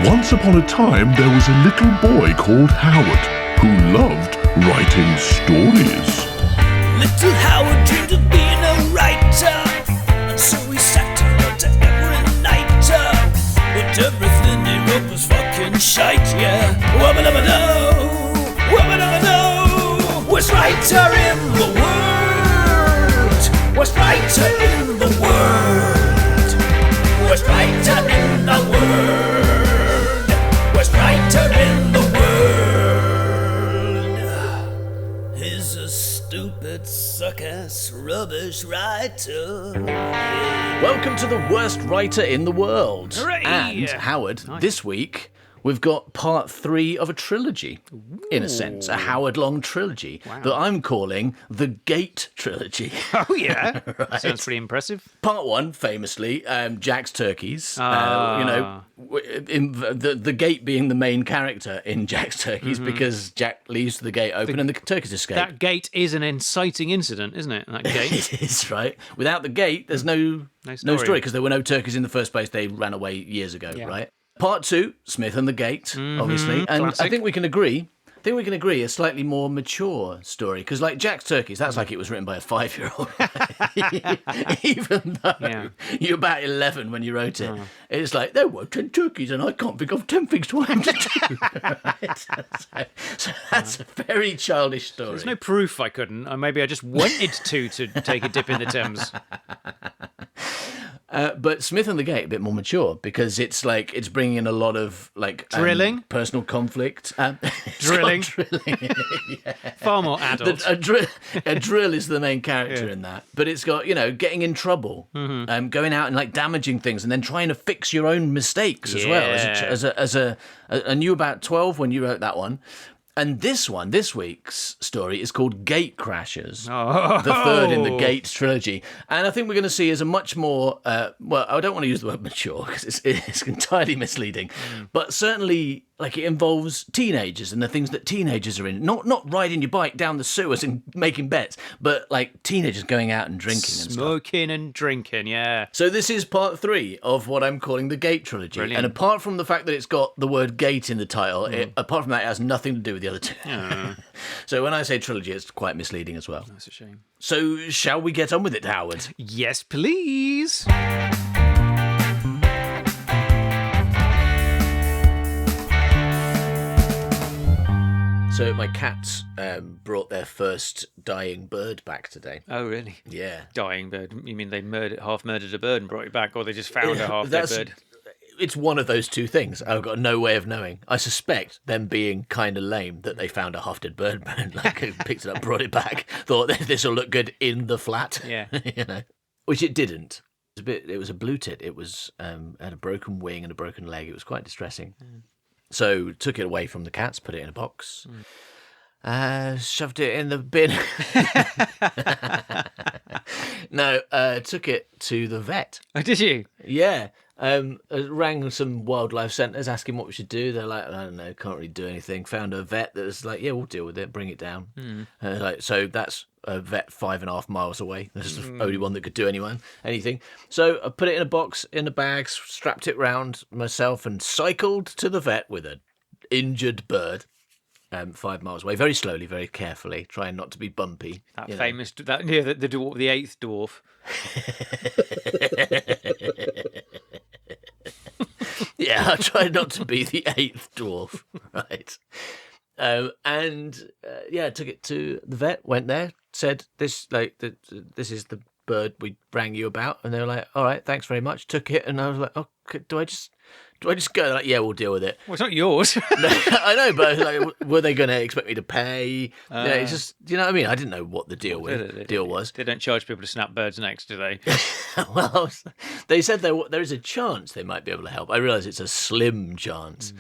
Once upon a time, there was a little boy called Howard who loved writing stories. Little Howard dreamed of being a writer, and so he sat and wrote every night. But everything he wrote was fucking shite, yeah. Wubba-dubba-doo, wubba-dubba-doo. Worst writer in the world, worst writer in the world, worst writer in the world, worst writer in the world. He's a stupid, suck-ass, rubbish writer. Welcome to the worst writer in the world. Hooray! And, Howard, Nice. this week we've got part 3 of a trilogy, in a sense, a Howard-long trilogy that I'm calling the Gate Trilogy. Oh, yeah. Right. Sounds pretty impressive. Part 1, famously, Jack's Turkeys. In the gate being the main character in Jack's Turkeys because Jack leaves the gate open and the turkeys escape. That gate is an inciting incident, isn't it? That gate. It is, right? Without the gate, there's no story because there were no turkeys in the first place. They ran away years ago, right? Part 2, Smith and the Gate, obviously. And classic. I think we can agree a slightly more mature story. Because, like, Jack's Turkeys, that's like it was written by a 5-year-old. Even though you're about 11 when you wrote it. It's like, there were 10 turkeys and I can't think of 10 things to add to. Right? So that's a very childish story. There's no proof I couldn't. Or maybe I just wanted to take a dip in the Thames. But Smith and the Gate, a bit more mature because it's like it's bringing in a lot of like Drilling? personal conflict, Drilling? It's got drilling. Yeah. Far more adult. A drill is the main character in that, but it's got getting in trouble, going out and like damaging things, and then trying to fix your own mistakes as well. And you were about 12 when you wrote that one. And this week's story is called Gatecrashers, the third in the Gate trilogy. And I think we're going to see is a much more, well, I don't want to use the word mature because it's entirely misleading, but certainly like it involves teenagers and the things that teenagers are in. Not riding your bike down the sewers and making bets, but like teenagers going out and drinking and stuff. Smoking and drinking, yeah. So this is part 3 of what I'm calling the Gate trilogy. Brilliant. And apart from the fact that it's got the word gate in the title, apart from that, it has nothing to do with the other two. So when I say trilogy, it's quite misleading as well. That's a shame. So shall we get on with it, Howard? Yes, please. So my cats brought their first dying bird back today. Oh, really? Yeah. Dying bird. You mean they half murdered a bird and brought it back, or they just found a half-dead bird? It's one of those two things. I've got no way of knowing. I suspect them being kind of lame that they found a half-dead bird and like picked it up, brought it back, thought this will look good in the flat. Yeah. Which it didn't. It was a blue tit. It was had a broken wing and a broken leg. It was quite distressing. So took it away from the cats, put it in a box, shoved it in the bin. No, took it to the vet. Oh, did you? Yeah. Rang some wildlife centres asking what we should do. They're like, I don't know, can't really do anything. Found a vet that was like, yeah, we'll deal with it, bring it down. So that's a vet 5.5 miles away. This is the only one that could do anything. So I put it in a box, in a bag, strapped it round myself and cycled to the vet with an injured bird. 5 miles away, very slowly, very carefully, trying not to be bumpy. That famous, the dwarf, the 8th dwarf. Yeah, I tried not to be the 8th dwarf, right? Took it to the vet, went there, said, this is the bird we rang you about. And they were like, all right, thanks very much. Took it, and I was like, oh, do I just go? They're like, yeah, we'll deal with it. Well, it's not yours. I know, but like, were they going to expect me to pay? It's just, you know what I mean? I didn't know what the deal was. They don't charge people to snap birds' necks, do they? Well, they said there is a chance they might be able to help. I realise it's a slim chance,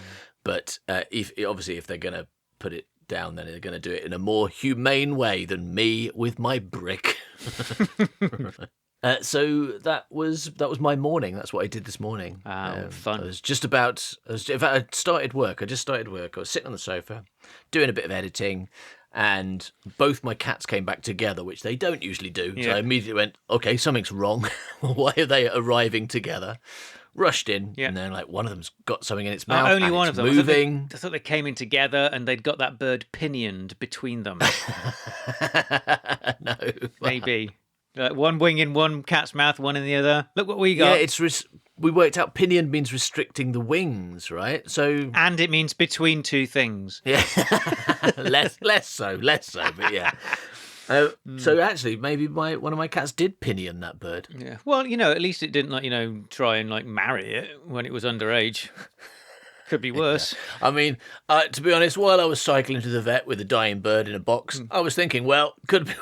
but if they're going to put it down, then they're going to do it in a more humane way than me with my brick. So that was my morning. That's what I did this morning. Fun. I was just about. In fact, I started work. I just started work. I was sitting on the sofa, doing a bit of editing, and both my cats came back together, which they don't usually do. So I immediately went, okay, something's wrong. Why are they arriving together? rushed in, Yeah. and then like one of them's got something in its mouth. Only and one it's of them. moving. I thought they came in together and they'd got that bird pinioned between them. No, Maybe. One wing in one cat's mouth, one in the other. Look what we got. yeah, it's we worked out pinion means restricting the wings, right? So And it means between two things. yeah, less so, but yeah. So actually, maybe one of my cats did pinion that bird. Yeah. Well, at least it didn't try and marry it when it was underage. Could be worse. I mean, to be honest, while I was cycling to the vet with a dying bird in a box, I was thinking, well, could be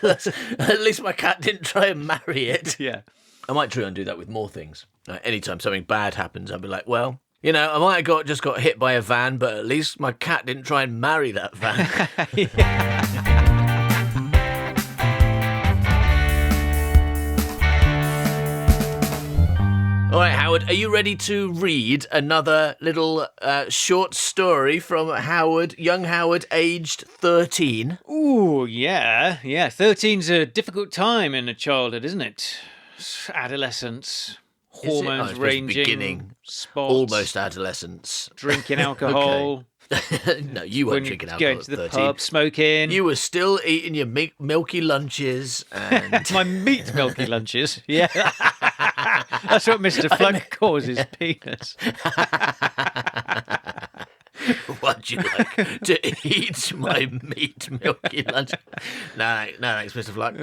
worse. At least my cat didn't try and marry it. Yeah. I might try and do that with more things. Anytime something bad happens, I'll be like, well, I might have just got hit by a van, but at least my cat didn't try and marry that van. All right, Howard, are you ready to read another little short story from Howard, young Howard, aged 13? Ooh, yeah. 13's a difficult time in a childhood, isn't it? Adolescence, hormones ranging, beginning, spots, almost adolescence, drinking alcohol. No, you weren't drinking alcohol Going to at the 13. pub, smoking. You were still eating your milky lunches and... My meat milky lunches. Yeah. That's what Mr. Fluck calls his penis. Would you like to eat my meat milky lunch? No, thanks, Mr. Fluck.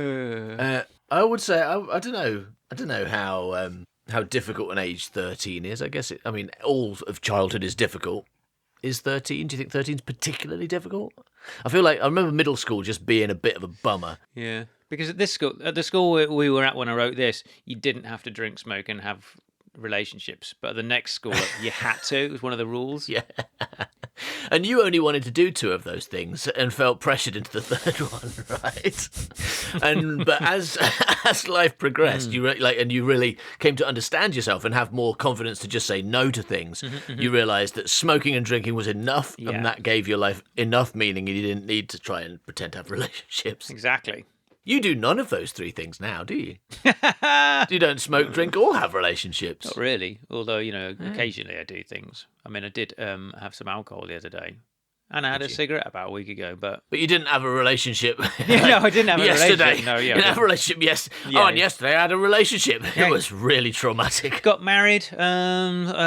I would say I don't know how difficult an age 13 is. I guess all of childhood is difficult. Is 13? Do you think 13 is particularly difficult? I feel like I remember middle school just being a bit of a bummer. Yeah, because at the school we were at when I wrote this, you didn't have to drink, smoke, and have relationships. But at the next school, you had to. It was one of the rules. Yeah. And you only wanted to do 2 of those things and felt pressured into the third one, right? But as life progressed, you really came to understand yourself and have more confidence to just say no to things. You realised that smoking and drinking was enough, and that gave your life enough meaning, and you didn't need to try and pretend to have relationships. Exactly. You do none of those 3 things now, do you? You don't smoke, drink, or have relationships. Not really. Although, occasionally I do things. I mean, I did have some alcohol the other day. And I had a cigarette about a week ago, but you didn't have a relationship. No, I didn't have a yesterday. relationship. No, yeah, you didn't have a relationship. Yes. Yeah. Oh, and yesterday I had a relationship. Yeah. It was really traumatic. Got married. Then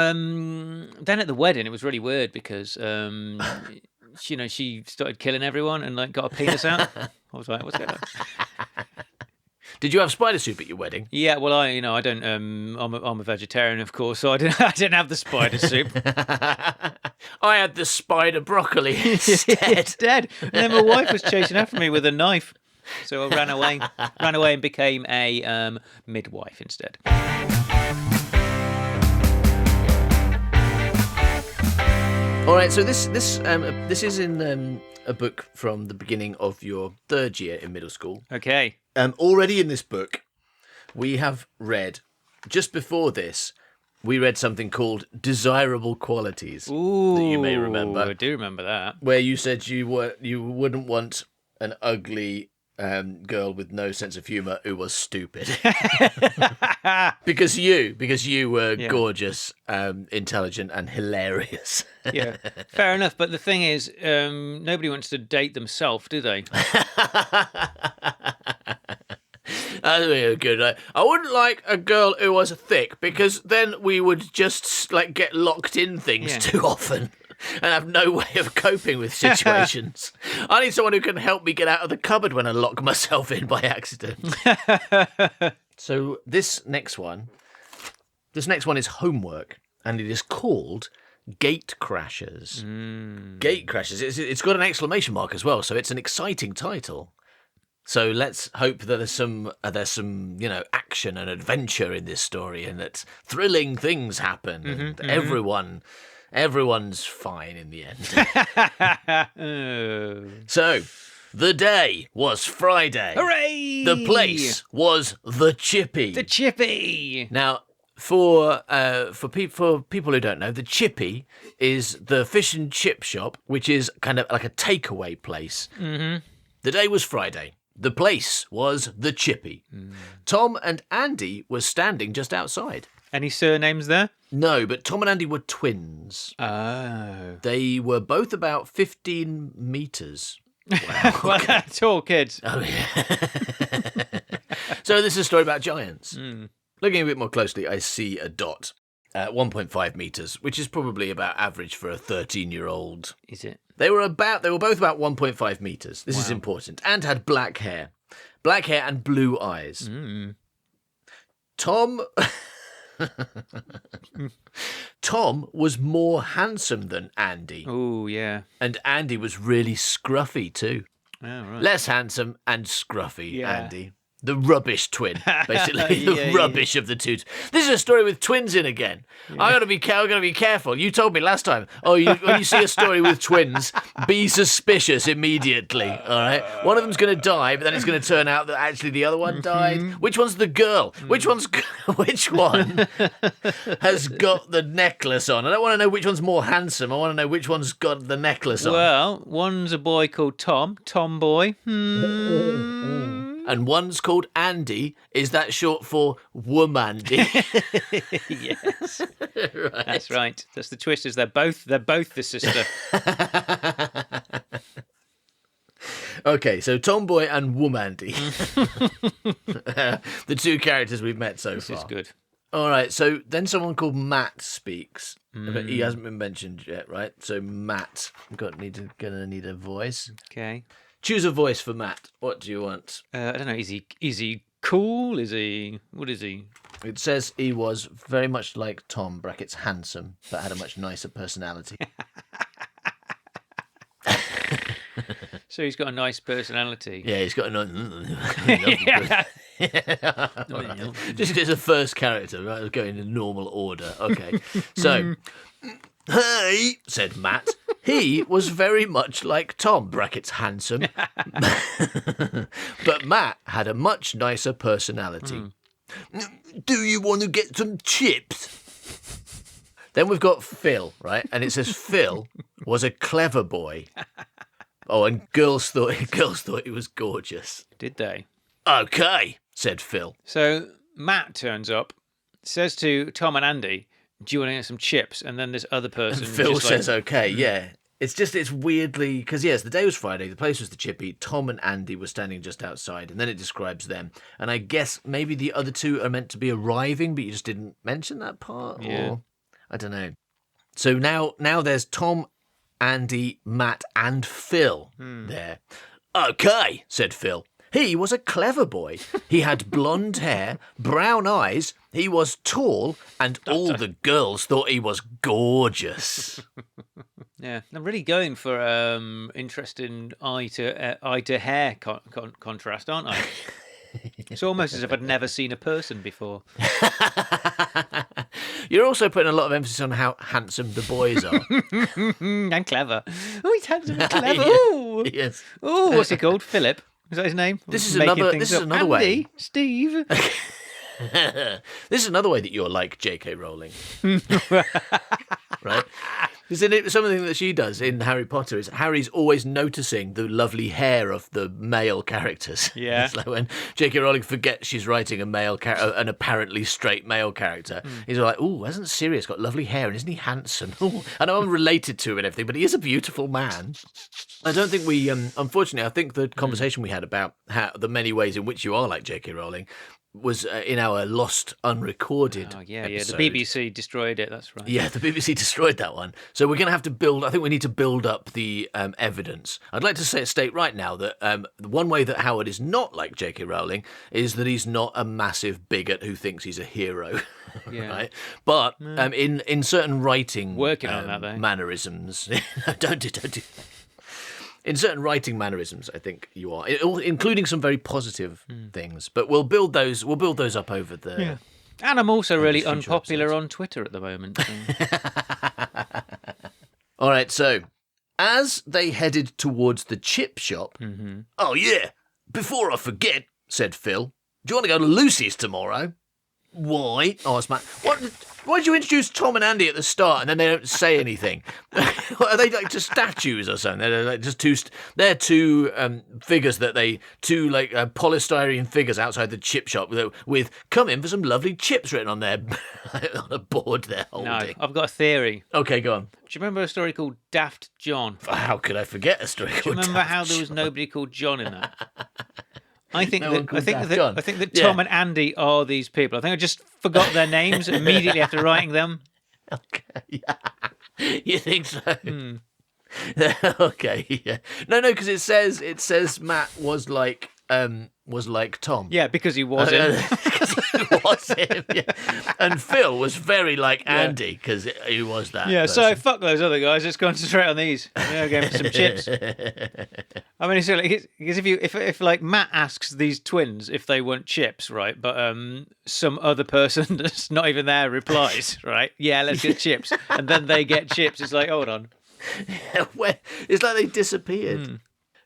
at the wedding, it was really weird because she started killing everyone and got a penis out. I was like, what's going on? Did you have spider soup at your wedding? Yeah, well, I don't. I'm a vegetarian, of course, so I didn't have the spider soup. I had the spider broccoli instead. And then my wife was chasing after me with a knife, so I ran away and became a midwife instead. All right, so this is in a book from the beginning of your 3rd year in middle school. Okay. Already in this book, we have read, just before this, we read something called Desirable Qualities. Ooh, that you may remember. I do remember that. Where you said you wouldn't want an ugly girl with no sense of humour who was stupid. because you were gorgeous, intelligent and hilarious. Yeah, fair enough. But the thing is, nobody wants to date themselves, do they? That's really good. I wouldn't like a girl who was thick because then we would just get locked in things too often and have no way of coping with situations. I need someone who can help me get out of the cupboard when I lock myself in by accident. So this next one is homework, and it is called Gatecrashers. Gatecrashers. It's got an exclamation mark as well, so it's an exciting title. So let's hope that there's some action and adventure in this story, and that thrilling things happen, and everyone's fine in the end. So, the day was Friday. Hooray! The place was the Chippy. The Chippy. Now, for people who don't know, the Chippy is the fish and chip shop, which is kind of like a takeaway place. Mm-hmm. The day was Friday. The place was the Chippy. Tom and Andy were standing just outside. Any surnames there? No, but Tom and Andy were twins. Oh. They were both about 15 metres. Well, tall kids. Oh, yeah. So this is a story about giants. Looking a bit more closely, I see a dot at 1.5 metres, which is probably about average for a 13-year-old. Is it? They were both about 1.5 metres. This is important. And had black hair. Black hair and blue eyes. Tom was more handsome than Andy. Oh, yeah. And Andy was really scruffy too. Oh, right. Less handsome and scruffy, Yeah. Andy. The rubbish twin, basically. The rubbish of the two. This is a story with twins in again. I gotta be careful. You told me last time. When you see a story with twins, be suspicious immediately. All right. One of them's gonna die, but then it's gonna turn out that actually the other one died. Which one's the girl? Which one has got the necklace on? I don't want to know which one's more handsome. I want to know which one's got the necklace on. Well, one's a boy called Tomboy. And one's called Andy. Is that short for Womandy? Yes. Right. That's right. That's the twist. Is they're both the sister. Okay, so Tomboy and Womandy. The two characters we've met so far. This is good. All right, so then someone called Matt speaks. But he hasn't been mentioned yet, right? So Matt, gonna need a voice. Okay. Choose a voice for Matt. What do you want? I don't know. Is he cool? What is he? It says he was very much like Tom, brackets handsome, but had a much nicer personality. So he's got a nice personality. Yeah, he's got a nice... Just as a first character, right? We'll go in normal order. Okay. So, hey, said Matt. He was very much like Tom, brackets handsome. But Matt had a much nicer personality. Do you want to get some chips? Then we've got Phil, right? And it says Phil was a clever boy. Oh, and girls thought he was gorgeous. Did they? Okay, said Phil. So Matt turns up, says to Tom and Andy, do you want to get some chips? And then this other person... And Phil just says, okay, yeah. It's weirdly... Because, yes, the day was Friday, the place was the Chippy, Tom and Andy were standing just outside, and then it describes them. And I guess maybe the other two are meant to be arriving, but you just didn't mention that part? Yeah. Or... I don't know. So now there's Tom, Andy, Matt, and Phil there. Okay, said Phil. He was a clever boy. He had blonde hair, brown eyes, he was tall, and all the girls thought he was gorgeous. Yeah, I'm really going for interesting eye to hair contrast, aren't I? It's almost as if I'd never seen a person before. You're also putting a lot of emphasis on how handsome the boys are. And clever. Oh, he's handsome and clever. Yeah. Oh, Yes. oh, what's he called? Philip. Is that his name? This is Making another. things This is up. another Andy, way. Steve. This is another way that you're like J.K. Rowling, right? Because something that she does in Harry Potter is Harry's always noticing the lovely hair of the male characters. Yeah. It's like when J.K. Rowling forgets she's writing an apparently straight male character. He's like, "Oh, hasn't Sirius got lovely hair? And isn't he handsome? Ooh, I know I'm related to him and everything, but he is a beautiful man." I don't think we, unfortunately, I think the conversation we had about how the many ways in which you are like J.K. Rowling was in our lost, unrecorded episode. The BBC destroyed it, that's right. Yeah, the BBC destroyed that one. So we're going to have to build, I think we need to build up the evidence. I'd like to state right now that the one way that Howard is not like J.K. Rowling is that he's not a massive bigot who thinks he's a hero. Yeah. Right? But in certain writing Working on that, though. mannerisms, don't do that. In certain writing mannerisms, I think you are, including some very positive things. But we'll build those up over the. Yeah. And I'm also really future unpopular episodes. on Twitter at the moment. So. All right, so as they headed towards the chip shop, oh yeah, before I forget, said Phil, do you want to go to Lucy's tomorrow? Why? Asked Matt. Why did you introduce Tom and Andy at the start and then they don't say anything? Are they like just statues or something? They're like just two. They're two figures two polystyrene figures outside the chip shop with "come in for some lovely chips" written on their on a board they're holding. No, I've got a theory. Okay, go on. Do you remember a story called Daft John? How could I forget a story called Do you remember Daft how there was John? nobody called John in that? I think No one called Daft John. I think that Yeah. Tom and Andy are these people. I think I just forgot their names immediately after writing them. Okay, yeah. You think so? Okay, yeah. No, because it says Matt was like Tom. Yeah, because he was him. Because he was him. Yeah. And Phil was very like Andy because he was that. Yeah, person. so fuck those other guys. Let's concentrate on these. Yeah, going for some chips. I mean, so like, because if like Matt asks these twins if they want chips, right? But some other person that's not even there replies, right? Yeah, let's get chips, and then they get chips. It's like, hold on. It's like they disappeared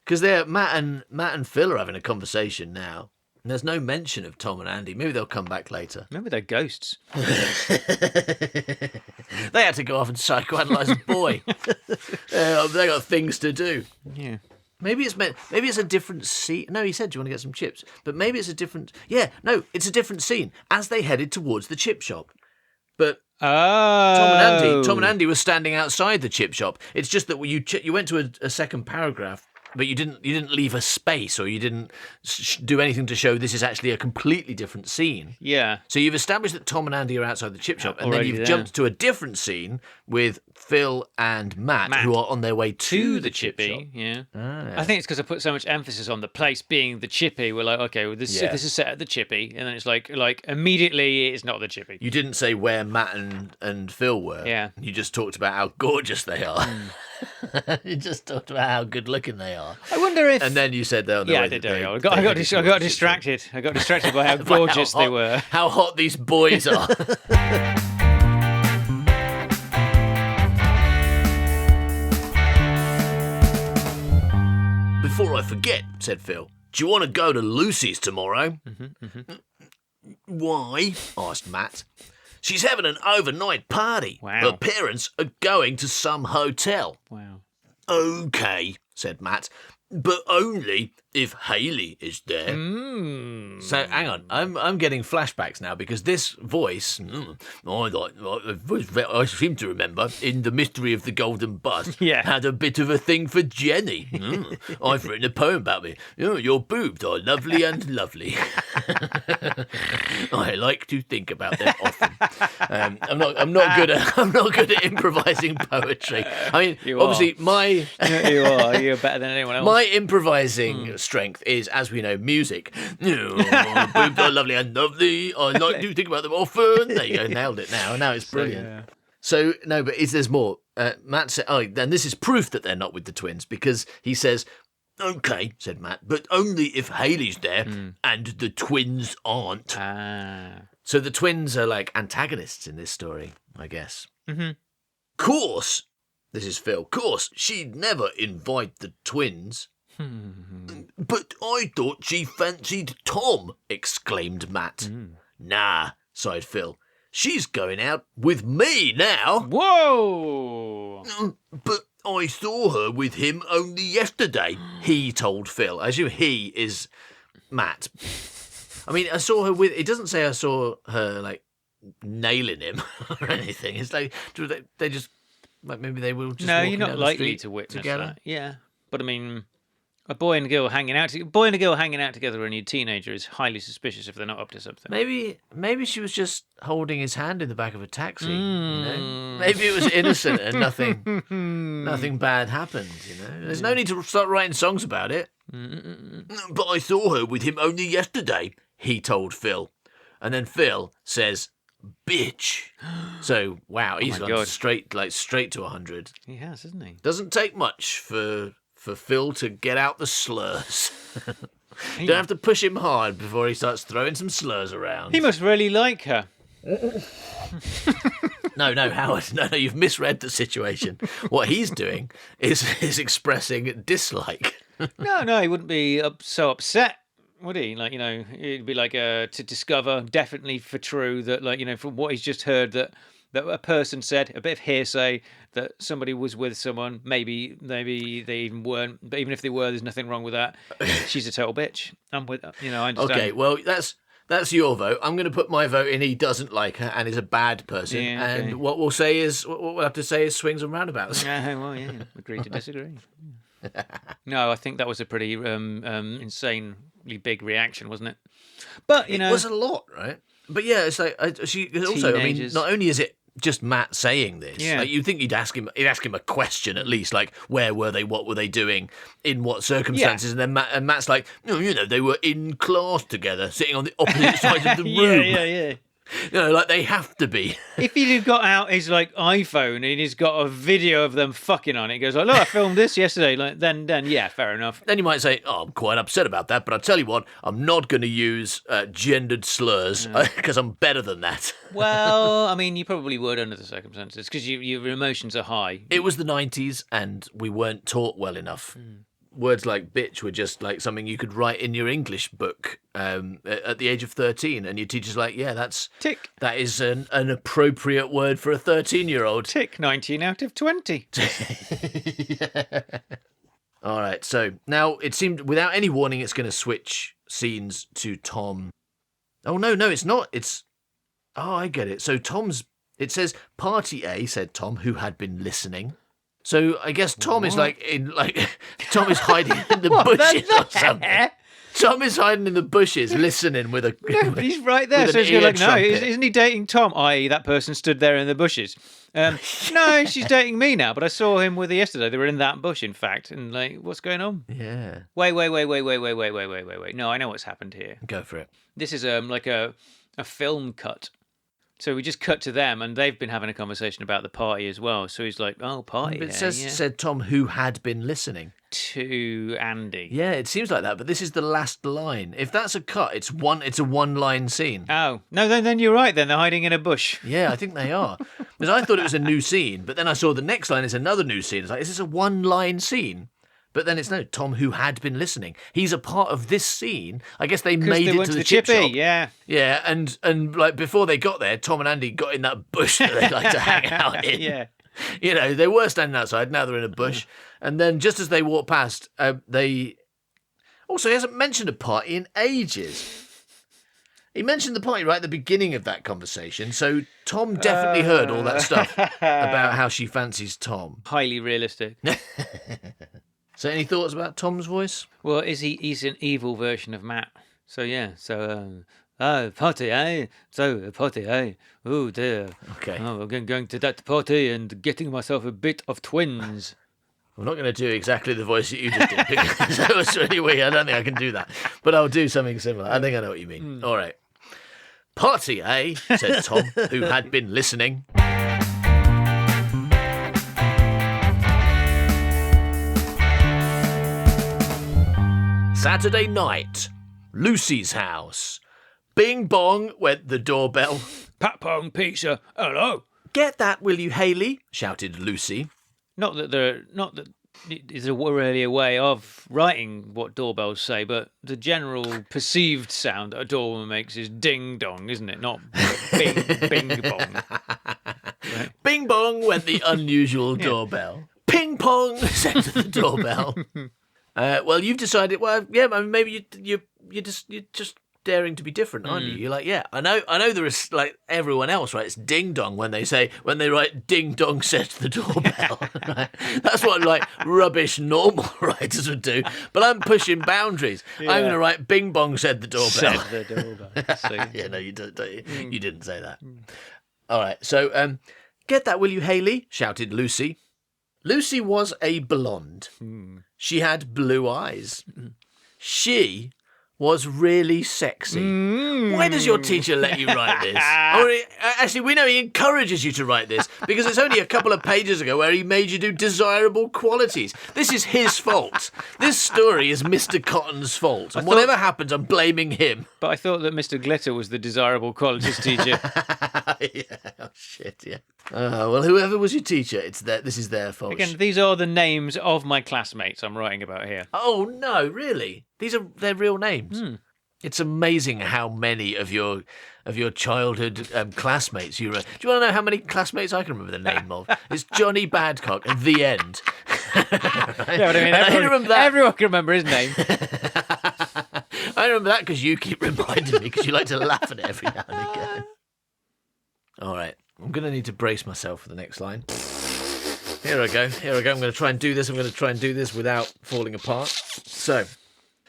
because Matt and Phil are having a conversation now. And there's no mention of Tom and Andy. Maybe they'll come back later. Maybe they're ghosts. They had to go off and psychoanalyze a boy. They got things to do. Yeah. Maybe it's a different scene. No, he said, "Do you want to get some chips?" But maybe it's a different. Yeah, no, it's a different scene as they headed towards the chip shop. But Oh. Tom and Andy were standing outside the chip shop. It's just that you went to a second paragraph, but you didn't leave a space, or you didn't do anything to show this is actually a completely different scene. Yeah. So you've established that Tom and Andy are outside the chip shop, and then Already you've there. jumped to a different scene with Phil and Matt, who are on their way to the chip shop. chippy. Yeah. Ah. I think it's because I put so much emphasis on the place being the chippy. We're like, okay, well, this is set at the chippy, and then it's like immediately it's not the chippy. You didn't say where Matt and Phil were. Yeah. You just talked about how gorgeous they are. You just talked about how good looking they are. I wonder if. And then you said they're on their Yeah, way I did. to- I they got headed towards the chip shop. distracted. I got distracted by how By gorgeous how they hot- were. How hot these boys are. Before I forget, said Phil, do you want to go to Lucy's tomorrow? Why? Asked Matt. She's having an overnight party. Wow. Her parents are going to some hotel. Wow. Okay, said Matt, but only if Hayley is there. So hang on, I'm getting flashbacks now because this voice, I seem to remember in The Mystery of the Golden Bus, Yeah. had a bit of a thing for Jenny. I've written a poem about me. Your boobs are lovely and lovely. I like to think about them often. I'm not good at improvising poetry. I mean, You obviously are. my You are. You're better than anyone else. my improvising strength is, as we know, music. Boobs are lovely and lovely. I like to think about them often. There you go, nailed it now. Now it's brilliant. yeah. So, no, but there's more. Matt said, then this is proof that they're not with the twins because he says, okay, said Matt, but only if Hayley's there and the twins aren't. Ah. So the twins are like antagonists in this story, I guess. Course, this is Phil, course, she'd never invite the twins. But I thought she fancied Tom, exclaimed Matt. Nah, sighed Phil. She's going out with me now. Whoa. But I saw her with him only yesterday, he told Phil. As you, he is Matt. I mean, I saw her with, it doesn't say I saw her, like, nailing him or anything. It's like, they just, like, maybe they will just No, walking you're down not the likely street to witness together. that. Yeah, but I mean, a boy and a girl hanging out together when you're a teenager is highly suspicious if they're not up to something. Maybe she was just holding his hand in the back of a taxi. You know? Maybe it was innocent and nothing bad happened. You know, there's no need to start writing songs about it. But I saw her with him only yesterday, he told Phil, and then Phil says, "Bitch." So wow, he's my gone God. straight to 100. He has, hasn't he? Doesn't take much for Phil to get out the slurs. Don't have to push him hard before he starts throwing some slurs around. He must really like her. No, Howard. No, you've misread the situation. What he's doing is expressing dislike. No, he wouldn't be so upset would he? Like, it'd be like to discover definitely for true that, like, from what he's just heard that a person said, a bit of hearsay, that somebody was with someone. Maybe they even weren't, but even if they were, there's nothing wrong with that. She's a total bitch. I'm with, I understand. Okay, well, that's your vote. I'm going to put my vote in. He doesn't like her and is a bad person. Yeah, okay. And what we'll have to say is swings and roundabouts. Well, yeah, agree to disagree. No, I think that was a pretty insanely big reaction, wasn't it? But It was a lot, right? But yeah, it's like also. I mean, Teenagers. not only is it just Matt saying this, Yeah. like, you'd think he'd ask him a question at least, like where were they, what were they doing, in what circumstances, and then Matt's like, no, they were in class together, sitting on the opposite sides of the room. Yeah. Like they have to be. If he'd have got out his like iPhone and he's got a video of them fucking on it, he goes, "Oh, look, I filmed this yesterday." Like, then yeah, fair enough. Then you might say, "Oh, I'm quite upset about that, but I tell you what, I'm not going to use gendered slurs because I'm better than that." Well, I mean, you probably would under the circumstances because your emotions are high. It was the 90s, and we weren't taught well enough. Words like bitch were just like something you could write in your English book at the age of 13, and your teacher's like, yeah, Tick. that is an appropriate word for a 13-year-old. Tick, 19 out of 20. All right, so now it seemed without any warning it's going to switch scenes to Tom. Oh, no, it's not. Oh, I get it. So it says party A, said Tom, who had been listening. So I guess Tom is Tom is hiding in the bushes or something. Tom is hiding in the bushes, listening with a. No, but he's right there. with So an she's like, ear no, trumpet. isn't he dating Tom? I.e., that person stood there in the bushes. No, she's dating me now. But I saw him with her yesterday. They were in that bush, in fact. And like, what's going on? Yeah. Wait. No, I know what's happened here. Go for it. This is like a film cut. So we just cut to them, and they've been having a conversation about the party as well. So he's like, "Oh, party!" But it said Tom, who had been listening. To Andy. Yeah, it seems like that, but this is the last line. If that's a cut, it's a one-line scene. Oh no, then you're right. Then they're hiding in a bush. Yeah, I think they are. Because I thought it was a new scene, but then I saw the next line is another new scene. It's like, is this a one-line scene? But then it's no, Tom, who had been listening. He's a part of this scene. I guess they made it to the chip chippy, shop. yeah. Yeah, and like before they got there, Tom and Andy got in that bush that they like to hang out in. Yeah. They were standing outside, now they're in a bush. And then just as they walk past, they... Also, he hasn't mentioned a party in ages. He mentioned the party right at the beginning of that conversation, so Tom definitely heard all that stuff about how she fancies Tom. Highly realistic. So any thoughts about Tom's voice? Well, he's an evil version of Matt. So yeah, party, eh? So, party, eh? Oh dear. Okay. Oh, I'm going to that party and getting myself a bit of twins. I'm not going to do exactly the voice that you just did because that was really weird. I don't think I can do that. But I'll do something similar. I think I know what you mean. All right. Party, eh? Said Tom, who had been listening. Saturday night. Lucy's house. Bing bong went the doorbell. Pat Pong Pizza, hello. Get that, will you, Haley? Shouted Lucy. Not that there's really a way of writing what doorbells say, but the general perceived sound that a doorbell makes is ding dong, isn't it? Not bing bong. Right? Bing bong went the unusual doorbell. Ping pong said to the doorbell. Well, you've decided. Well, yeah, I mean, maybe you're just daring to be different, aren't you? You're like, yeah, I know there is like everyone else, right? It's ding dong when they write ding dong said to the doorbell. Right? That's what like rubbish normal writers would do. But I'm pushing boundaries. Yeah. I'm going to write bing bong said the doorbell. Said the doorbell. Yeah, no, you don't you? You didn't say that. All right, so get that, will you, Haley? Shouted Lucy. Lucy was a blonde. She had blue eyes. She was really sexy. Why does your teacher let you write this? Actually, we know he encourages you to write this because it's only a couple of pages ago where he made you do desirable qualities. This is his fault. This story is Mr. Cotton's fault. And whatever happens, I'm blaming him. But I thought that Mr. Glitter was the desirable qualities teacher. Yeah. Oh, shit, yeah. Well, whoever was your teacher, this is their fault. Again, these are the names of my classmates I'm writing about here. Oh, no, really? These are their real names? It's amazing how many of your childhood classmates you. Do you want to know how many classmates I can remember the name of? It's Johnny Badcock at the end. Yeah, but I mean, everyone can remember his name. I remember that because you keep reminding me because you like to laugh at it every now and again. All right, I'm going to need to brace myself for the next line. Here I go. I'm going to try and do this. I'm going to try and do this without falling apart. So,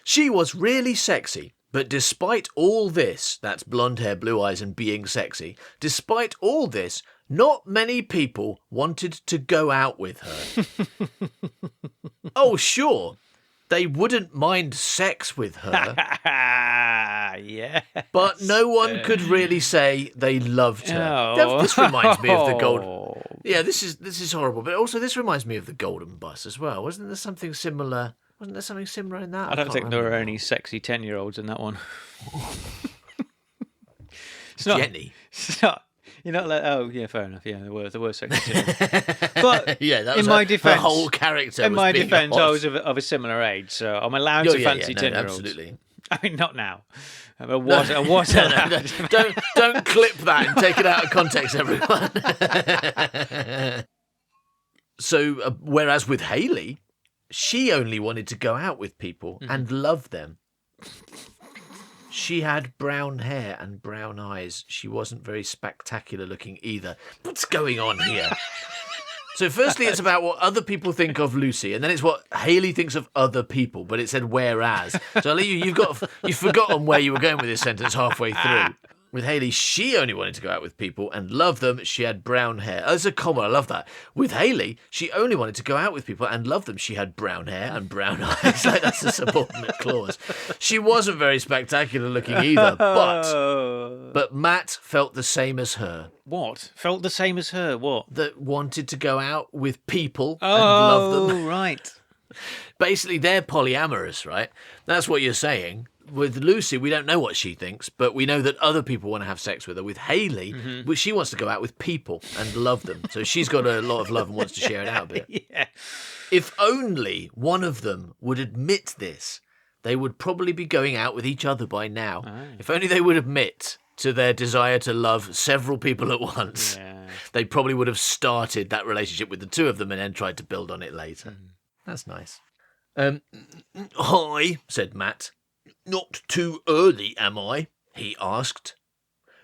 she was really sexy, but despite all this, that's blonde hair, blue eyes, and being sexy, despite all this, not many people wanted to go out with her. Oh, sure, they wouldn't mind sex with her. Yeah. But no one could really say they loved her. This reminds me of the Golden... Yeah, this is horrible, but also this reminds me of the Golden Bus as well. Wasn't there something similar? Wasn't there something similar in that? I don't think there were any sexy 10-year-olds in that one. It's not, Jenny. It's not. You're not like, oh yeah, fair enough. Yeah, there were sexy 10-year-olds. But yeah, that was in my defense, her whole character. In my defense, odd. I was of a similar age, so I'm allowed to fancy 10-year-olds. Absolutely. I mean, not now. I was allowed. Don't clip that and take it out of context, everyone. So, whereas with Hayley, she only wanted to go out with people and love them. She had brown hair and brown eyes. She wasn't very spectacular looking either. What's going on here? So firstly, it's about what other people think of Lucy, and then it's what Hayley thinks of other people, but it said whereas. So you've forgotten where you were going with this sentence halfway through. With Hayley, she only wanted to go out with people and love them. She had brown hair. As a comma, I love that. With Hayley, she only wanted to go out with people and love them. She had brown hair and brown eyes. Like, that's a subordinate clause. She wasn't very spectacular looking either, but Matt felt the same as her. What? Felt the same as her? What? That wanted to go out with people and love them. Oh, right. Basically, they're polyamorous, right? That's what you're saying. With Lucy, we don't know what she thinks, but we know that other people want to have sex with her. With Hayley, she wants to go out with people and love them. So she's got a lot of love and wants to share it out a bit. Yeah. If only one of them would admit this, they would probably be going out with each other by now. Oh. If only they would admit to their desire to love several people at once, they probably would have started that relationship with the two of them and then tried to build on it later. That's nice. Hi, said Matt. Not too early, am I? He asked.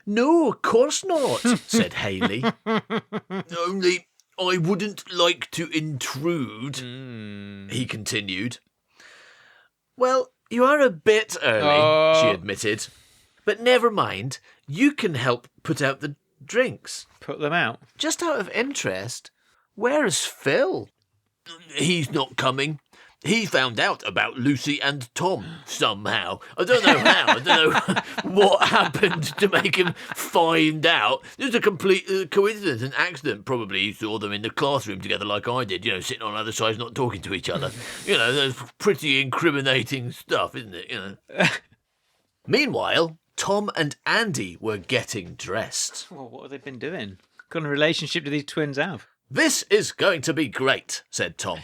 No, of course not, said Hayley. Only I wouldn't like to intrude, he continued. Well, you are a bit early, she admitted. But never mind, you can help put out the drinks. Put them out? Just out of interest, where is Phil? He's not coming. He found out about Lucy and Tom somehow. I don't know how. I don't know what happened to make him find out. It was a complete coincidence, an accident. Probably he saw them in the classroom together like I did, sitting on other sides, not talking to each other. That's pretty incriminating stuff, isn't it? Meanwhile, Tom and Andy were getting dressed. Well, what have they been doing? What kind of relationship do these twins have? This is going to be great, said Tom.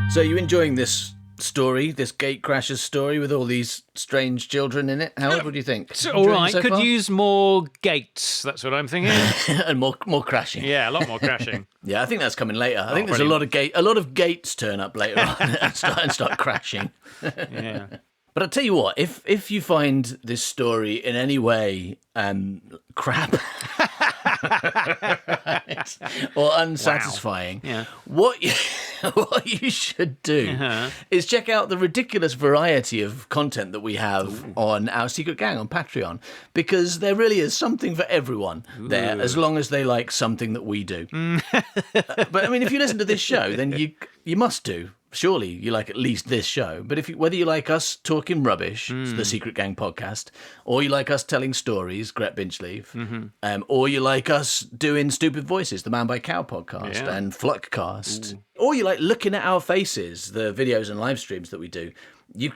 So you enjoying this story, this Gatecrashers story with all these strange children in it? Howard, what do you think? It's all right. So could use more gates. That's what I'm thinking. And more crashing. Yeah, a lot more crashing. Yeah, I think that's coming later. I think there's a lot of gates turn up later on and start crashing. Yeah. But I'll tell you what, if you find this story in any way crap or unsatisfying, what you should do is check out the ridiculous variety of content that we have on our Secret Gang on Patreon, because there really is something for everyone there, as long as they like something that we do. But I mean, if you listen to this show, then you must do. Surely you like at least this show. But whether you like us talking rubbish, the Secret Gang podcast, or you like us telling stories, Gret Binchleaf, or you like us doing Stupid Voices, the Man by Cow podcast, and Fluckcast, or you like looking at our faces, the videos and live streams that we do,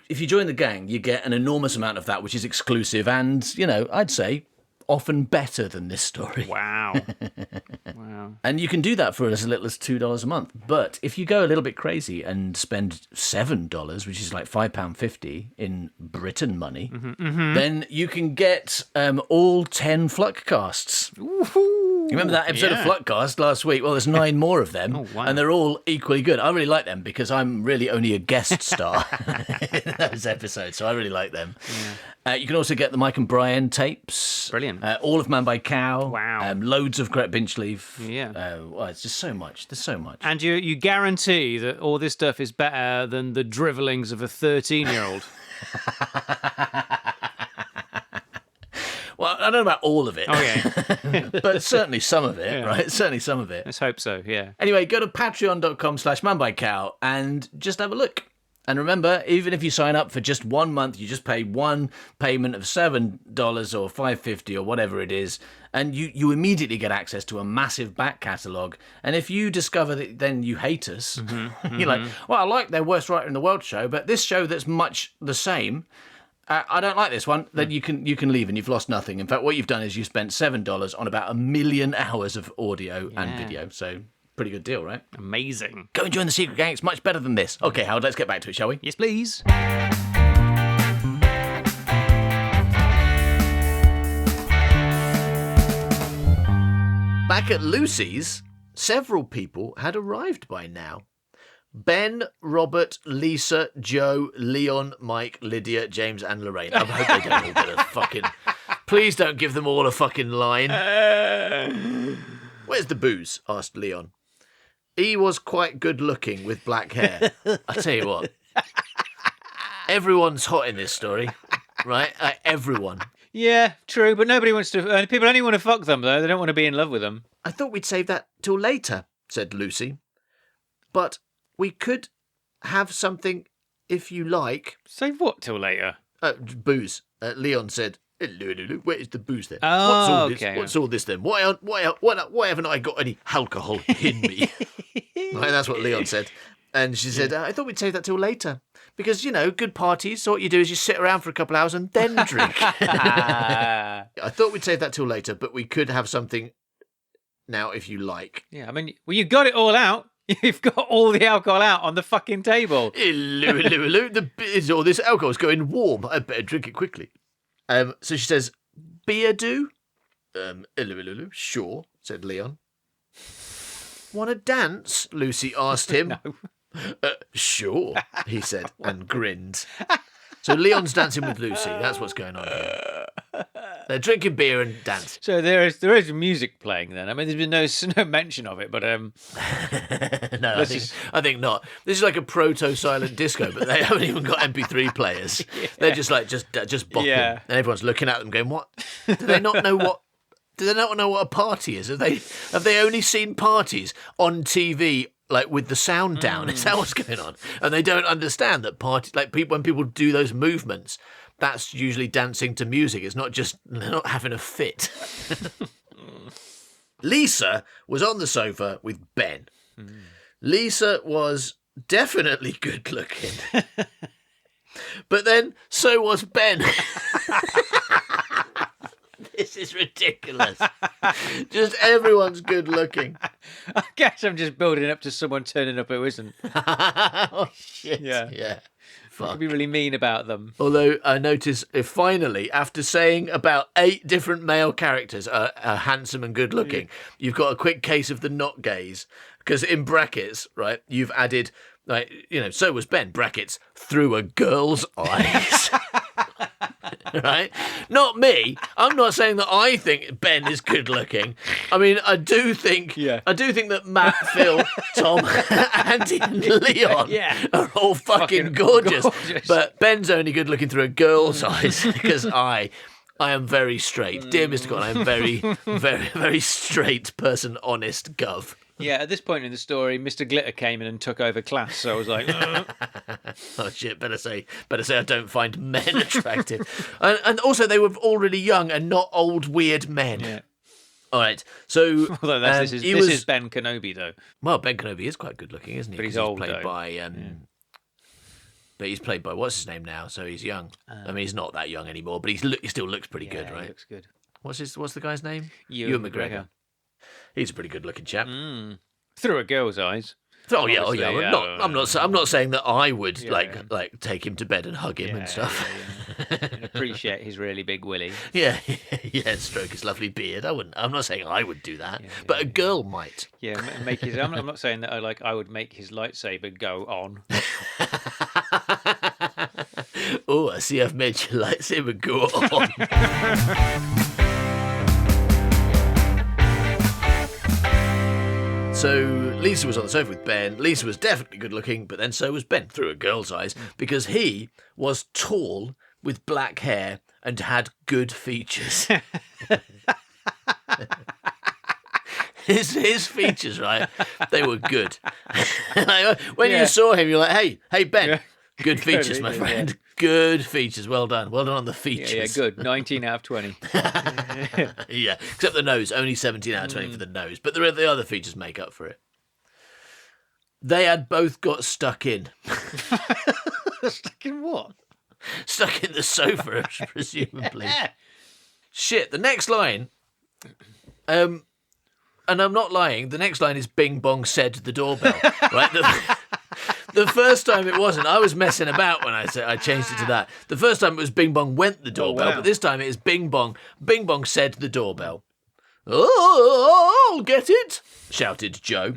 if you join the gang, you get an enormous amount of that, which is exclusive and, I'd say often better than this story. Wow. Wow. And you can do that for as little as $2 a month. But if you go a little bit crazy and spend $7, which is like £5.50 in Britain money, then you can get all 10 Fluckcasts. You remember that episode of Fluckcast last week? Well, there's 9 more of them, and they're all equally good. I really like them because I'm really only a guest star in those episodes, so I really like them. Yeah. You can also get the Mike and Brian tapes. Brilliant. All of Man by Cow. Wow. Loads of Gret Binchleaf. Yeah. Well, it's just so much. There's so much. And you guarantee that all this stuff is better than the drivellings of a 13-year-old. Well, I don't know about all of it. Okay. But certainly some of it, right? Certainly some of it. Let's hope so, yeah. Anyway, go to patreon.com/manbycow and just have a look. And remember, even if you sign up for just 1 month, you just pay one payment of $7 or $5.50 or whatever it is, and you immediately get access to a massive back catalogue. And if you discover that then you hate us, you're like, well, I like their Worst Writer in the World show, but this show that's much the same, I don't like this one, then you can leave and you've lost nothing. In fact, what you've done is you spent $7 on about 1 million hours of audio and video. So pretty good deal, right? Amazing. Go and join the secret gang. It's much better than this. Okay, Howard, let's get back to it, shall we? Yes, please. Back at Lucy's, several people had arrived by now. Ben, Robert, Lisa, Joe, Leon, Mike, Lydia, James, and Lorraine. I hope they don't all get a fucking... Please don't give them all a fucking line. Where's the booze? Asked Leon. He was quite good looking with black hair. I tell you what. Everyone's hot in this story, right? Everyone. Yeah, true, but nobody wants to... people only want to fuck them, though. They don't want to be in love with them. I thought we'd save that till later, said Lucy. But... we could have something if you like. Save what till later? Booze. Leon said, hello, where is the booze then? Oh, what's all okay. This? What's all this then? Why haven't I got any alcohol in me? Right, that's what Leon said. And she said, I thought we'd save that till later. Because, good parties, so what you do is you sit around for a couple of hours and then drink. I thought we'd save that till later, but we could have something now if you like. Yeah, I mean, well, you got it all out. You've got all the alcohol out on the fucking table. Hello. All this alcohol's going warm. I better drink it quickly. So she says, beer do? Hello. Sure, said Leon. Want to dance? Lucy asked him. No. Sure, he said, and grinned. So Leon's dancing with Lucy. That's what's going on here. They're drinking beer and dancing. So there is music playing then. I mean, there's been no mention of it, but no, I think not. This is like a proto-silent disco, but they haven't even got MP3 players. Yeah. They're just like just bopping, and everyone's looking at them, going, "What? Do they not know what? Do they not know what a party is? Have they only seen parties on TV?" Like with the sound down, is that what's going on? And they don't understand that when people do those movements, that's usually dancing to music. It's not just, they're not having a fit. Lisa was on the sofa with Ben. Lisa was definitely good looking. But then so was Ben. This is ridiculous. Just everyone's good looking. I guess I'm just building up to someone turning up who isn't. Oh, shit. Yeah. Fuck. I'd be really mean about them. Although I notice finally, after saying about 8 different male characters are handsome and good looking, you've got a quick case of the not gays. Because in brackets, right, you've added, so was Ben, brackets, through a girl's eyes. Right? Not me. I'm not saying that I think Ben is good looking. I mean, I do think that Matt, Phil, Tom, Andy, and Leon are all fucking gorgeous. But Ben's only good looking through a girl's eyes because I am very straight. Dear Mr. Cotton, I am very, very, very straight person, honest gov. Yeah, at this point in the story, Mr. Glitter came in and took over class, so I was like, oh shit, better say I don't find men attractive. And also they were already young and not old weird men. Yeah. All right, so although this is Ben Kenobi though. Well, Ben Kenobi is quite good looking, isn't he? But he's old played by But he's played by what's his name now, so he's young. I mean, he's not that young anymore, but he still looks pretty good, right? He looks good. What's the guy's name? Ewan McGregor. He's a pretty good-looking chap. Through a girl's eyes. Oh yeah. I'm not saying that I would Yeah. like take him to bed and hug him and stuff. And appreciate his really big willy. Yeah, stroke his lovely beard. I'm not saying I would do that, but a girl might. Yeah, make his. I'm not saying that I would make his lightsaber go on. Oh, I see I've made your lightsaber go on. So Lisa was on the sofa with Ben. Lisa was definitely good looking, but then so was Ben through a girl's eyes because he was tall with black hair and had good features. His features, right? They were good. When you saw him, you're like, hey, Ben, good features, my friend. Good features. Well done on the features. Yeah, good. 19 out of 20. Yeah, except the nose. Only 17 out of 20 for the nose. But the other features make up for it. They had both got stuck in. Stuck in what? Stuck in the sofa, presumably. Shit, the next line... and I'm not lying, the next line is Bing Bong said the doorbell. Right? The first time it wasn't. I was messing about when I changed it to that. The first time it was Bing Bong went the doorbell, but this time it is Bing Bong said the doorbell. Oh, I'll get it, shouted Joe.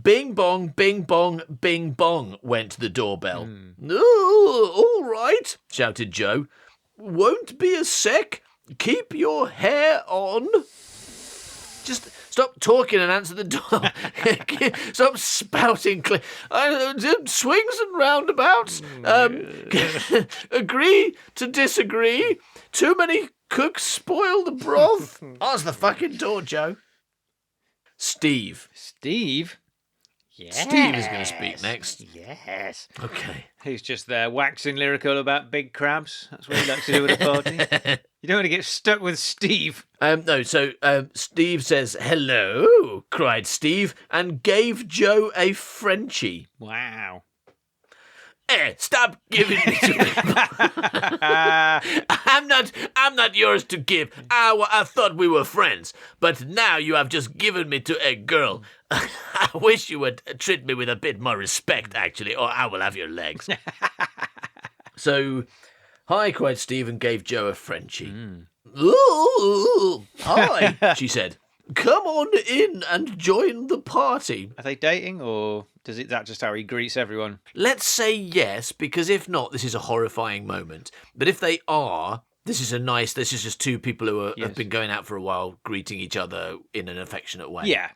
Bing Bong, Bing Bong, Bing Bong went the doorbell. Oh, all right, shouted Joe. Won't be a sec. Keep your hair on. Just stop talking and answer the door. Stop spouting. Swings and roundabouts. Agree to disagree. Too many cooks spoil the broth. Answer the fucking door, Joe. Steve. Yes. Steve is going to speak next. Yes. Okay. He's just there waxing lyrical about big crabs. That's what he likes to do at a party. You don't want to get stuck with Steve. Steve says, hello, cried Steve, and gave Joe a Frenchie. Wow. Stop giving me to him. I'm not yours to give. I thought we were friends, but now you have just given me to a girl. I wish you would treat me with a bit more respect, actually, or I will have your legs. So, hi, cried Steve and gave Joe a Frenchie. Ooh, hi, she said. Come on in and join the party. Are they dating, or that just how he greets everyone? Let's say yes, because if not, this is a horrifying moment. But if they are, this is just two people who have been going out for a while, greeting each other in an affectionate way. Yeah.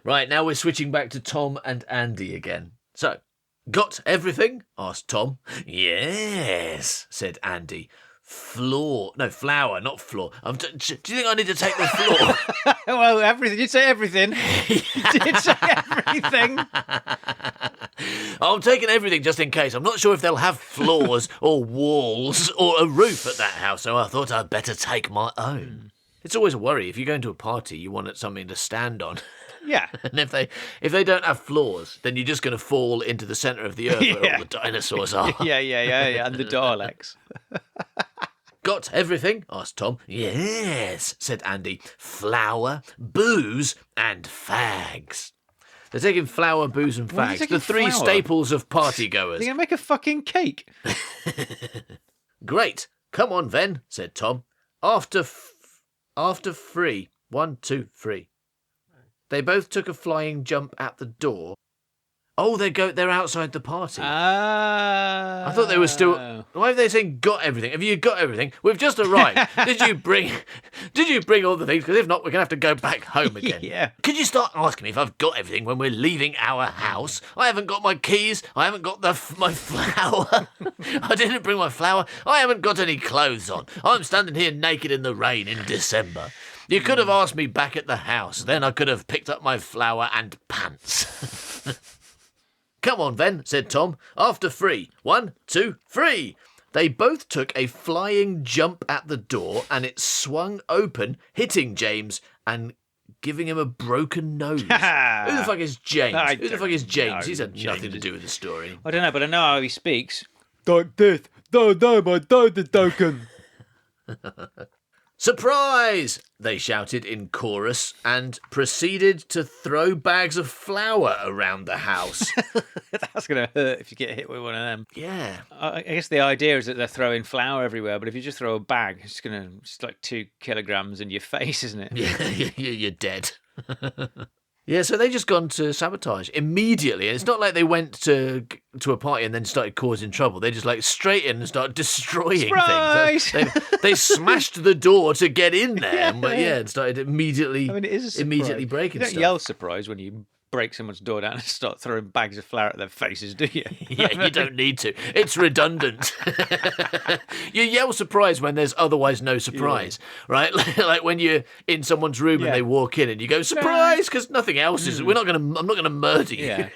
Right, now we're switching back to Tom and Andy again. So, got everything? Asked Tom. Yes, said Andy. Flour, not floor. Do you think I need to take the floor? Well, everything. You'd say everything. You did say everything. I'm taking everything just in case. I'm not sure if they'll have floors or walls or a roof at that house, so I thought I'd better take my own. It's always a worry. If you go into a party, you want something to stand on. Yeah. And if they don't have floors, then you're just going to fall into the centre of the earth where all the dinosaurs are. Yeah, and the Daleks. Got everything? Asked Tom. Yes, said Andy. Flour, booze, and fags. They're taking flour, booze, and fags. The three staples of partygoers. They're going to make a fucking cake. Great. Come on, then, said Tom. After free. 1, 2, 3. They both took a flying jump at the door. Oh, they're outside the party. I thought they were still. Why are they saying got everything? Have you got everything? We've just arrived. Did you bring all the things? Because if not, we're gonna have to go back home again. Yeah. Could you start asking me if I've got everything when we're leaving our house? I haven't got my keys. I haven't got my flour. I didn't bring my flour. I haven't got any clothes on. I'm standing here naked in the rain in December. You could have asked me back at the house. Then I could have picked up my flour and pants. Come on, then, said Tom. After free. 1, 2, 3. They both took a flying jump at the door, and it swung open, hitting James and giving him a broken nose. Who the fuck is James? Who the fuck is James? He's had nothing to do with the story. I don't know, but I know how he speaks. Like this. No, my dad is talking. "Surprise!" they shouted in chorus and proceeded to throw bags of flour around the house. That's going to hurt if you get hit with one of them. Yeah. I guess the idea is that they're throwing flour everywhere, but if you just throw a bag, it's like 2 kilograms in your face, isn't it? Yeah, you're dead. Yeah, so they just gone to sabotage immediately. And it's not like they went to a party and then started causing trouble. They just like straight in and started destroying Surprise! things. They smashed the door to get in there, and started immediately. I mean, it is a surprise. Immediately breaking You don't stuff. yell surprise when you break someone's door down and start throwing bags of flour at their faces, do you? Yeah, you don't need to. It's redundant. You yell surprise when there's otherwise no surprise, right? Like when you're in someone's room and they walk in and you go surprise because nothing else is. I'm not gonna murder you. Yeah.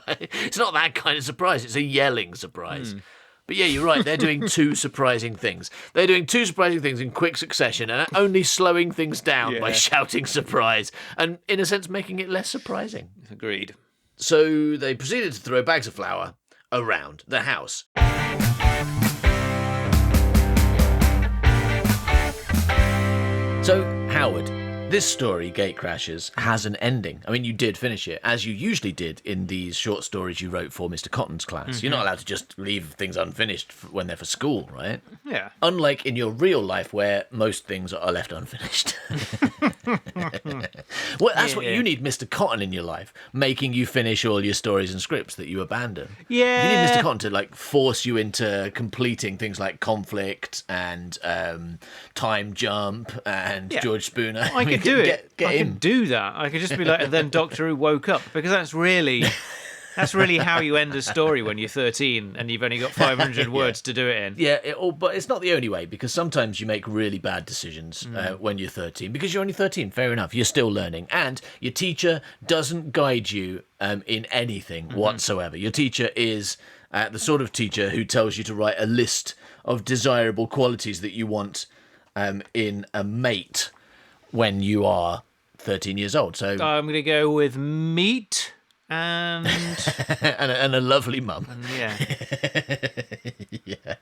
Right? It's not that kind of surprise. It's a yelling surprise. But yeah, you're right. They're doing 2 surprising things. They're doing 2 surprising things in quick succession and only slowing things down by shouting surprise and, in a sense, making it less surprising. Agreed. So they proceeded to throw bags of flour around the house. So, Howard, this story, Gatecrashers, has an ending. I mean, you did finish it, as you usually did in these short stories you wrote for Mr. Cotton's class. You're not allowed to just leave things unfinished when they're for school, right? Yeah. Unlike in your real life where most things are left unfinished. Well, that's what you need Mr. Cotton in your life, making you finish all your stories and scripts that you abandon. Yeah. You need Mr. Cotton to like force you into completing things like Conflict and Time Jump and George Spooner. I could do it. Get I him. could do that. I could just be like, and then Doctor Who woke up, because that's really how you end a story when you're 13 and you've only got 500 words to do it in. Yeah, but it's not the only way, because sometimes you make really bad decisions when you're 13. Because you're only 13, fair enough, you're still learning. And your teacher doesn't guide you in anything whatsoever. Your teacher is the sort of teacher who tells you to write a list of desirable qualities that you want in a mate when you are 13 years old. So I'm going to go with meat and... and a lovely mum. Yeah. Yeah.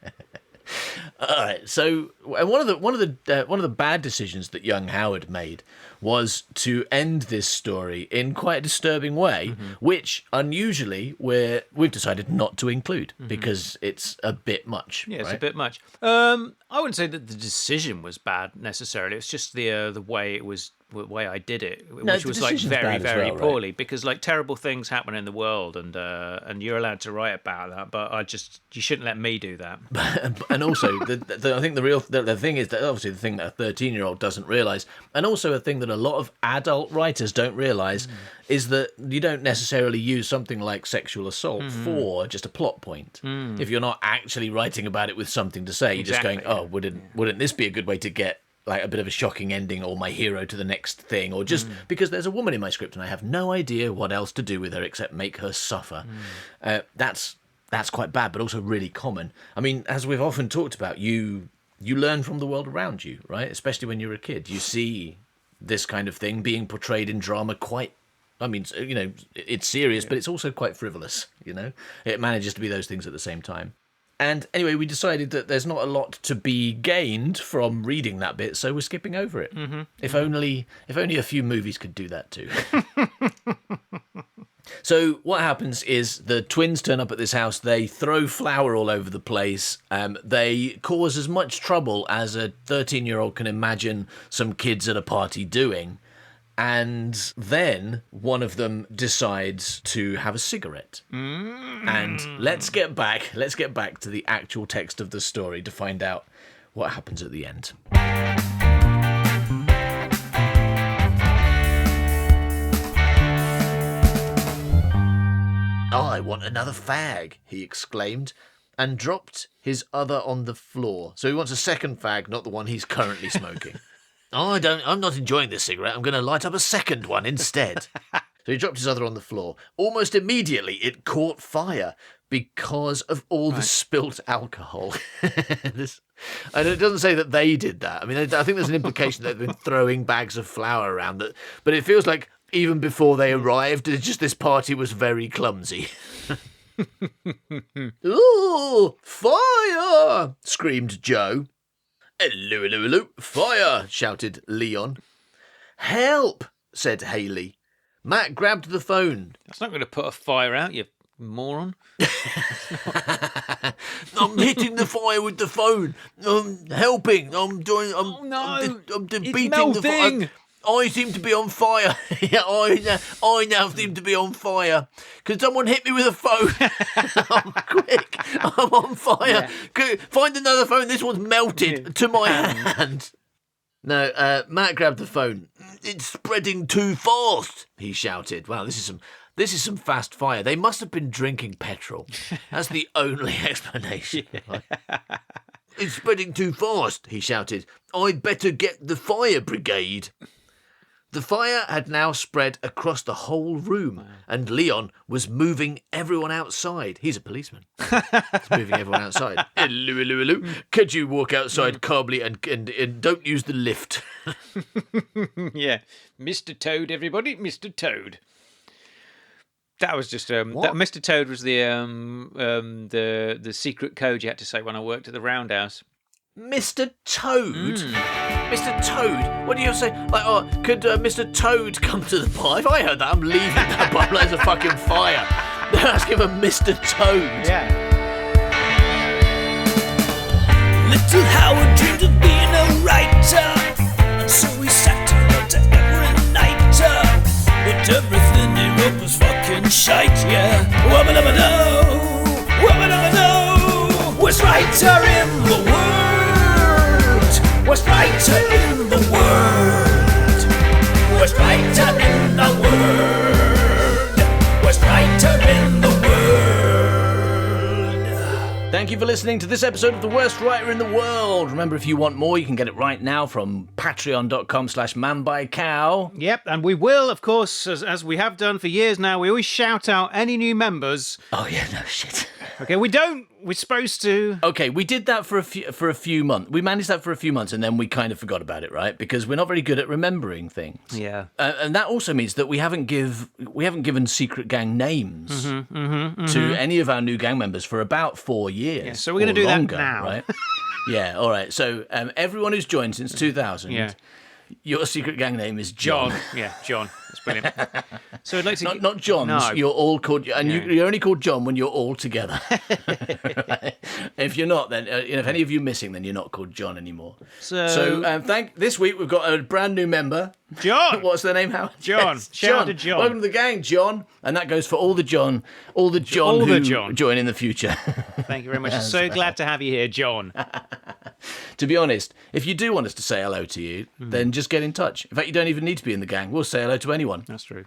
All right. So, and one of the bad decisions that young Howard made was to end this story in quite a disturbing way, which unusually we've decided not to include because it's a bit much. Yeah, it's right? a bit much. I wouldn't say that the decision was bad necessarily. It's just the way I did it, which the was like decision's very, bad as very well, right? poorly, because like terrible things happen in the world, and you're allowed to write about that, but you shouldn't let me do that. And also, I think the thing is that obviously the thing that a 13-year-old doesn't realise, and also a thing that a lot of adult writers don't realise, is that you don't necessarily use something like sexual assault for just a plot point. If you're not actually writing about it with something to say, you're just going, oh, wouldn't this be a good way to get like a bit of a shocking ending, or my hero to the next thing, or just because there's a woman in my script and I have no idea what else to do with her except make her suffer. That's quite bad, but also really common. I mean, as we've often talked about, you learn from the world around you, right? Especially when you're a kid. You see this kind of thing being portrayed in drama quite... I mean, you know, it's serious, but it's also quite frivolous, you know? It manages to be those things at the same time. And anyway, we decided that there's not a lot to be gained from reading that bit, so we're skipping over it. If only a few movies could do that too. So what happens is the twins turn up at this house. They throw flour all over the place. They cause as much trouble as a 13-year-old can imagine some kids at a party doing. And then one of them decides to have a cigarette. And let's get back to the actual text of the story to find out what happens at the end. I want another fag, he exclaimed, and dropped his other on the floor. So he wants a second fag, not the one he's currently smoking. I'm not enjoying this cigarette. I'm going to light up a second one instead. So he dropped his other on the floor. Almost immediately, it caught fire because of all the spilt alcohol. And it doesn't say that they did that. I mean, I think there's an implication that they've been throwing bags of flour around. But it feels like even before they arrived, it's just this party was very clumsy. Ooh, fire! Screamed Joe. Hello, hello, hello. Fire, shouted Leon. Help, said Haley. Matt grabbed the phone. That's not going to put a fire out, you moron. I'm hitting the fire with the phone. I'm helping. I'm doing. I'm beating the fire. I seem to be on fire. Yeah, I now seem to be on fire. Could someone hit me with a phone? I'm quick. I'm on fire. Yeah. Find another phone. This one's melted to my hand. No, Matt grabbed the phone. It's spreading too fast, he shouted. Wow, this is some fast fire. They must have been drinking petrol. That's the only explanation. Right? It's spreading too fast, he shouted. I'd better get the fire brigade. The fire had now spread across the whole room, and Leon was moving everyone outside. He's a policeman. He's moving everyone outside. Hello, hello, hello. Could you walk outside calmly and don't use the lift? Yeah. Mr. Toad, everybody. Mr. Toad. That was just that Mr. Toad was the secret code you had to say when I worked at the Roundhouse. Mr. Toad? Mr. Toad? What do you say? Like, oh, could Mr. Toad come to the bar? If I heard that, I'm leaving that bar. There's a fucking fire. They're asking for Mr. Toad. Yeah. Little Howard dreamed of being a writer, and so he sat down to every night. But everything he wrote was fucking shite, yeah. Wubba-dubba-doo, wubba-dubba-doo. Worst writer in the world. Worst writer in the world. Worst writer in the world. Worst writer in the world. Thank you for listening to this episode of The Worst Writer in the World. Remember, if you want more, you can get it right now from patreon.com/manbycow. Yep, and we will, of course, as we have done for years now, we always shout out any new members. Oh, yeah, no shit. Okay, we don't. We're supposed to. Okay, we did that for a few months. We managed that for a few months, and then we kind of forgot about it, right? Because we're not very good at remembering things. Yeah. And that also means that we haven't given Secret Gang names to any of our new gang members for about 4 years. Yeah, so we're going to do longer, that now. Right? Yeah, all right. So everyone who's joined since 2000, your Secret Gang name is John. Yeah, John. That's brilliant. So I'd like to... Not John's. No. You're all called... And you're only called John when you're all together. Right? If you're not, then... if any of you missing, then you're not called John anymore. So this week, we've got a brand new member. John! What's their name, Howard? John. Yes, Shout out to John. Welcome to the gang, John. And that goes for all the John who join in the future. Thank you very much. So glad to have you here, John. To be honest, if you do want us to say hello to you, then just get in touch. In fact, you don't even need to be in the gang. We'll say hello to anyone. That's true.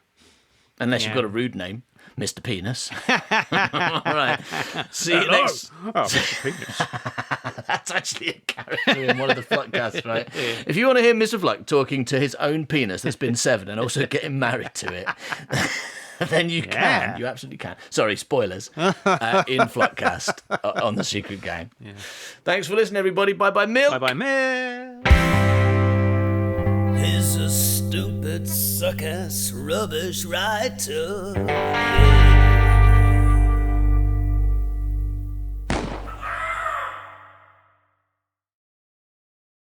Unless you've got a rude name. Mr. Penis. All right. See you next... Oh, Mr. Penis. That's actually a character in one of the Fluckcasts, right? If you want to hear Mr. Fluck talking to his own penis that's been severed and also getting married to it... then you can. You absolutely can. Sorry, spoilers. In Fluckcast on the Secret Gang. Yeah. Thanks for listening, everybody. Bye-bye, Milk. Bye-bye, Milk. He's a stupid, suck-ass, rubbish writer.